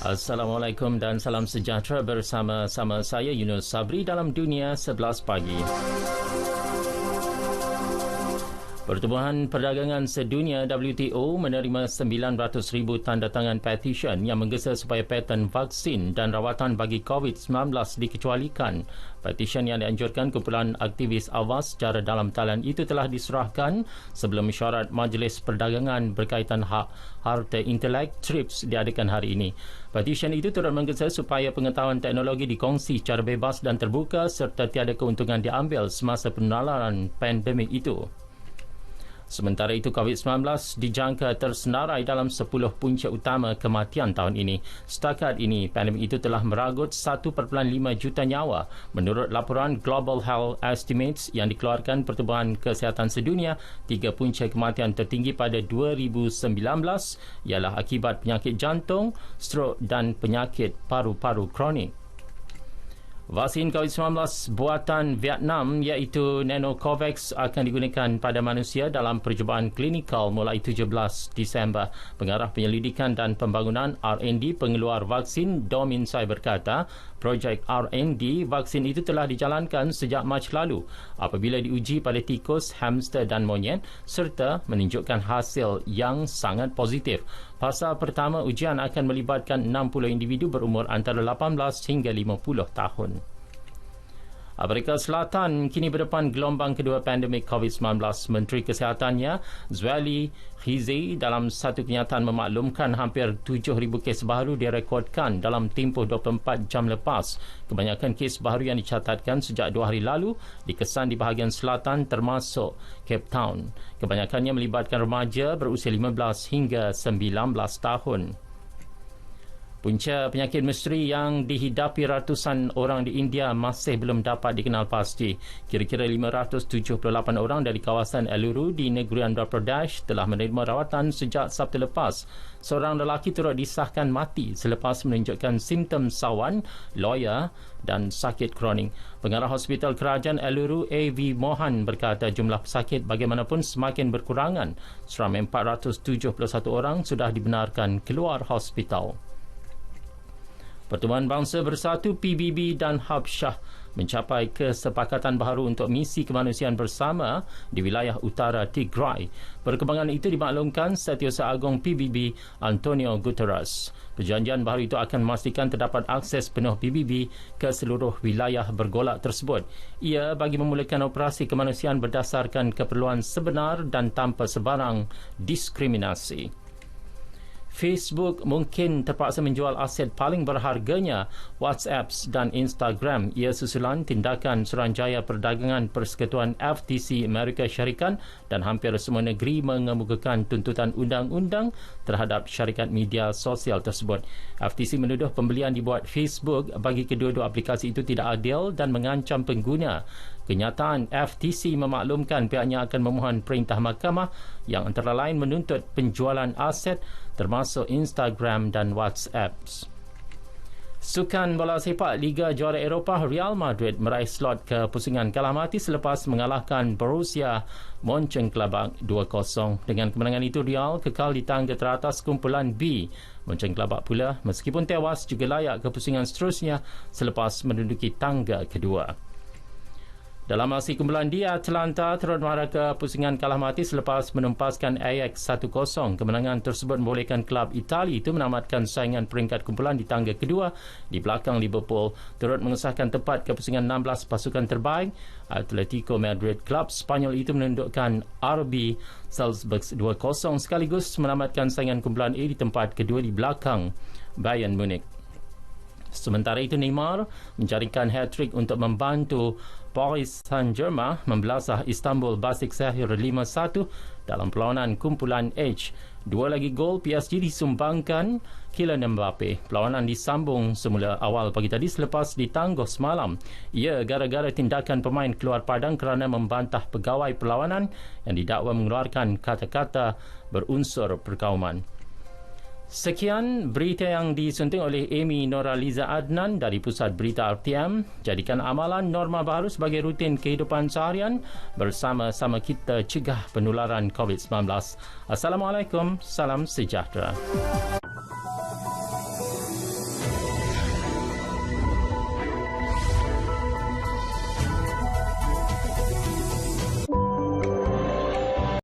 Assalamualaikum dan salam sejahtera bersama-sama saya Yunus Sabri dalam Dunia 11 Pagi. Pertubuhan Perdagangan Sedunia WTO menerima 900,000 tanda tangan petisyen yang menggesa supaya paten vaksin dan rawatan bagi COVID-19 dikecualikan. Petisyen yang dianjurkan kumpulan aktivis awas secara dalam talian itu telah diserahkan sebelum mesyuarat Majlis Perdagangan berkaitan hak harta intelek TRIPS diadakan hari ini. Petisyen itu turut menggesa supaya pengetahuan teknologi dikongsi secara bebas dan terbuka serta tiada keuntungan diambil semasa penularan pandemik itu. Sementara itu, COVID-19 dijangka tersenarai dalam 10 punca utama kematian tahun ini. Setakat ini, pandemik itu telah meragut 1.5 juta nyawa. Menurut laporan Global Health Estimates yang dikeluarkan Pertubuhan Kesihatan Sedunia, 3 punca kematian tertinggi pada 2019 ialah akibat penyakit jantung, strok dan penyakit paru-paru kronik. Vaksin COVID-19 buatan Vietnam iaitu Nanocovax akan digunakan pada manusia dalam percubaan klinikal mulai 17 Disember. Pengarah Penyelidikan dan Pembangunan R&D pengeluar vaksin Domin Sai berkata, projek R&D vaksin itu telah dijalankan sejak Mac lalu apabila diuji pada tikus, hamster dan monyet serta menunjukkan hasil yang sangat positif. Fasa pertama ujian akan melibatkan 60 individu berumur antara 18 hingga 50 tahun. Amerika Selatan kini berdepan gelombang kedua pandemik COVID-19. Menteri Kesihatannya, Zweli Khizi, dalam satu kenyataan memaklumkan hampir 7,000 kes baru direkodkan dalam tempoh 24 jam lepas. Kebanyakan kes baru yang dicatatkan sejak 2 hari lalu dikesan di bahagian selatan termasuk Cape Town. Kebanyakannya melibatkan remaja berusia 15 hingga 19 tahun. Punca penyakit misteri yang dihidapi ratusan orang di India masih belum dapat dikenal pasti. Kira-kira 578 orang dari kawasan Eluru di negeri Andhra Pradesh telah menerima rawatan sejak Sabtu lepas. Seorang lelaki turut disahkan mati selepas menunjukkan simptom sawan, loya dan sakit kronik. Pengarah Hospital Kerajaan Eluru, A.V. Mohan, berkata jumlah pesakit bagaimanapun semakin berkurangan. Seramai 471 orang sudah dibenarkan keluar hospital. Pertubuhan Bangsa Bersatu PBB dan Habsyah mencapai kesepakatan baharu untuk misi kemanusiaan bersama di wilayah utara Tigray. Perkembangan itu dimaklumkan Setiausaha Agong PBB Antonio Guterres. Perjanjian baharu itu akan memastikan terdapat akses penuh PBB ke seluruh wilayah bergolak tersebut. Ia bagi memulakan operasi kemanusiaan berdasarkan keperluan sebenar dan tanpa sebarang diskriminasi. Facebook mungkin terpaksa menjual aset paling berharganya, WhatsApp dan Instagram. Ia susulan tindakan Suruhanjaya Perdagangan Persekutuan FTC Amerika Syarikat dan hampir semua negeri mengemukakan tuntutan undang-undang terhadap syarikat media sosial tersebut. FTC menuduh pembelian dibuat Facebook bagi kedua-dua aplikasi itu tidak adil dan mengancam pengguna. Kenyataan FTC memaklumkan pihaknya akan memohon perintah mahkamah yang antara lain menuntut penjualan aset termasuk Instagram dan WhatsApp. Sukan bola sepak Liga Juara Eropah, Real Madrid meraih slot ke pusingan kalah mati selepas mengalahkan Borussia Mönchengladbach 2-0. Dengan kemenangan itu, Real kekal di tangga teratas kumpulan B. Mönchengladbach pula, meskipun tewas, juga layak ke pusingan seterusnya selepas menduduki tangga kedua. Dalam aksi kumpulan D, Atalanta turut mara ke pusingan kalah mati selepas menumpaskan Ajax 1-0. Kemenangan tersebut membolehkan kelab Itali itu menamatkan saingan peringkat kumpulan di tangga kedua di belakang Liverpool. Turut mengesahkan tempat ke pusingan 16 pasukan terbaik. Atletico Madrid, kelab Spanyol itu menundukkan RB Salzburg 2-0 sekaligus menamatkan saingan kumpulan A di tempat kedua di belakang Bayern Munich. Sementara itu, Neymar menjaringkan hat-trick untuk membantu Paris Saint-Germain membelasah Istanbul Basaksehir 5-1 dalam perlawanan kumpulan H. 2 lagi gol PSG disumbangkan Kylian Mbappe. Perlawanan disambung semula awal pagi tadi selepas ditangguh semalam. Ia gara-gara tindakan pemain keluar padang kerana membantah pegawai perlawanan yang didakwa mengeluarkan kata-kata berunsur perkauman. Sekian berita yang disunting oleh Amy Noraliza Adnan dari Pusat Berita RTM. Jadikan amalan norma baru sebagai rutin kehidupan seharian. Bersama-sama kita cegah penularan COVID-19. Assalamualaikum, salam sejahtera.